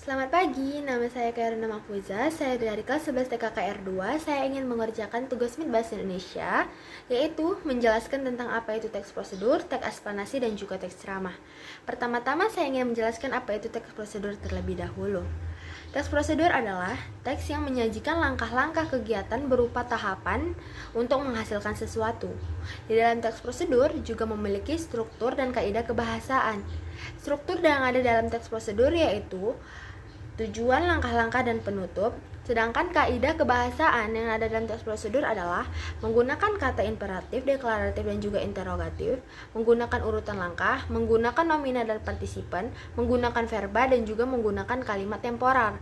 Selamat pagi, nama saya Kairuna Mahfuza. Saya dari kelas 11 TKKR 2. Saya ingin mengerjakan tugas MIT Bahasa Indonesia, yaitu menjelaskan tentang apa itu teks prosedur, teks eksplanasi, dan juga teks ceramah. Pertama-tama saya ingin menjelaskan apa itu teks prosedur terlebih dahulu. Teks prosedur adalah teks yang menyajikan langkah-langkah kegiatan berupa tahapan untuk menghasilkan sesuatu. Di dalam teks prosedur juga memiliki struktur dan kaidah kebahasaan. Struktur yang ada dalam teks prosedur yaitu tujuan, langkah-langkah, dan penutup. Sedangkan kaidah kebahasaan yang ada dalam teks prosedur adalah menggunakan kata imperatif, deklaratif, dan juga interrogatif, menggunakan urutan langkah, menggunakan nomina dan partisipan, menggunakan verba, dan juga menggunakan kalimat temporer.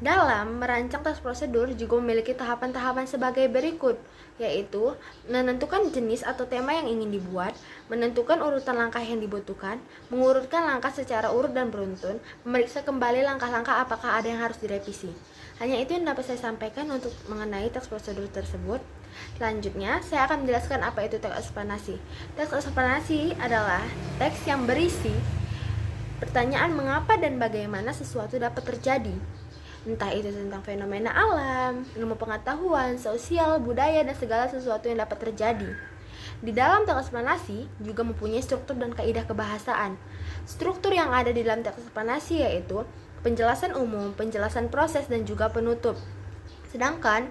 Dalam merancang teks prosedur juga memiliki tahapan-tahapan sebagai berikut, yaitu menentukan jenis atau tema yang ingin dibuat, menentukan urutan langkah yang dibutuhkan, mengurutkan langkah secara urut dan beruntun, memeriksa kembali langkah-langkah apakah ada yang harus direvisi. Hanya itu yang dapat saya sampaikan untuk mengenai teks prosedur tersebut. Selanjutnya, saya akan menjelaskan apa itu teks eksplanasi. Teks eksplanasi adalah teks yang berisi pertanyaan mengapa dan bagaimana sesuatu dapat terjadi. Entah itu tentang fenomena alam, ilmu pengetahuan, sosial, budaya, dan segala sesuatu yang dapat terjadi. Di dalam teks eksplanasi juga mempunyai struktur dan kaidah kebahasaan. Struktur yang ada di dalam teks eksplanasi yaitu penjelasan umum, penjelasan proses, dan juga penutup. Sedangkan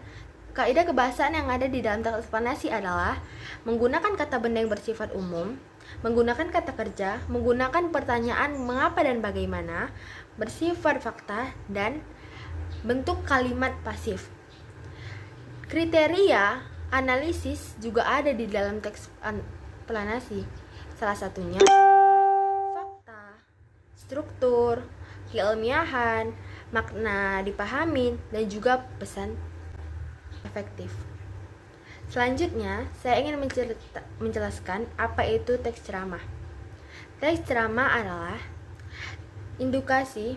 kaidah kebahasaan yang ada di dalam teks eksplanasi adalah menggunakan kata benda yang bersifat umum, menggunakan kata kerja, menggunakan pertanyaan mengapa dan bagaimana, bersifat fakta, dan bentuk kalimat pasif. Kriteria analisis juga ada di dalam teks eksplanasi. Salah satunya fakta, struktur, keilmiahan, makna dipahami, dan juga pesan efektif. Selanjutnya, saya ingin menjelaskan apa itu teks ceramah. Teks ceramah adalah indukasi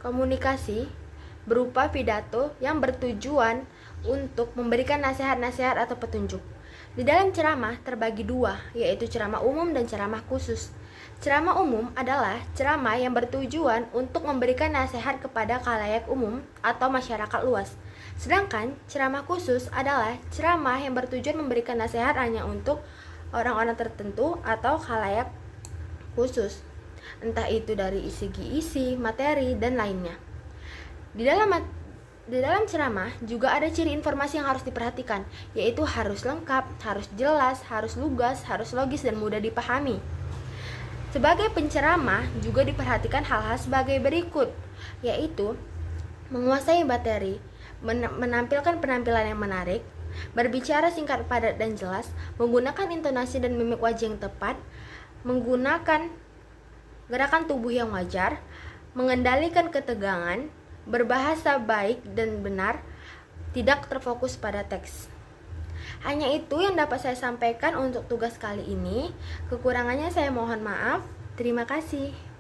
komunikasi berupa pidato yang bertujuan untuk memberikan nasihat-nasihat atau petunjuk. Di dalam ceramah terbagi dua, yaitu ceramah umum dan ceramah khusus. Ceramah umum adalah ceramah yang bertujuan untuk memberikan nasihat kepada khalayak umum atau masyarakat luas. Sedangkan ceramah khusus adalah ceramah yang bertujuan memberikan nasihat hanya untuk orang-orang tertentu atau khalayak khusus, entah itu dari segi isi, materi, dan lainnya. Di dalam ceramah juga ada ciri informasi yang harus diperhatikan, yaitu harus lengkap, harus jelas, harus lugas, harus logis, dan mudah dipahami. Sebagai penceramah juga diperhatikan hal-hal sebagai berikut, yaitu menguasai materi, menampilkan penampilan yang menarik, berbicara singkat, padat, dan jelas, menggunakan intonasi dan mimik wajah yang tepat, menggunakan gerakan tubuh yang wajar, mengendalikan ketegangan, berbahasa baik dan benar, tidak terfokus pada teks. Hanya itu yang dapat saya sampaikan untuk tugas kali ini. Kekurangannya saya mohon maaf. Terima kasih.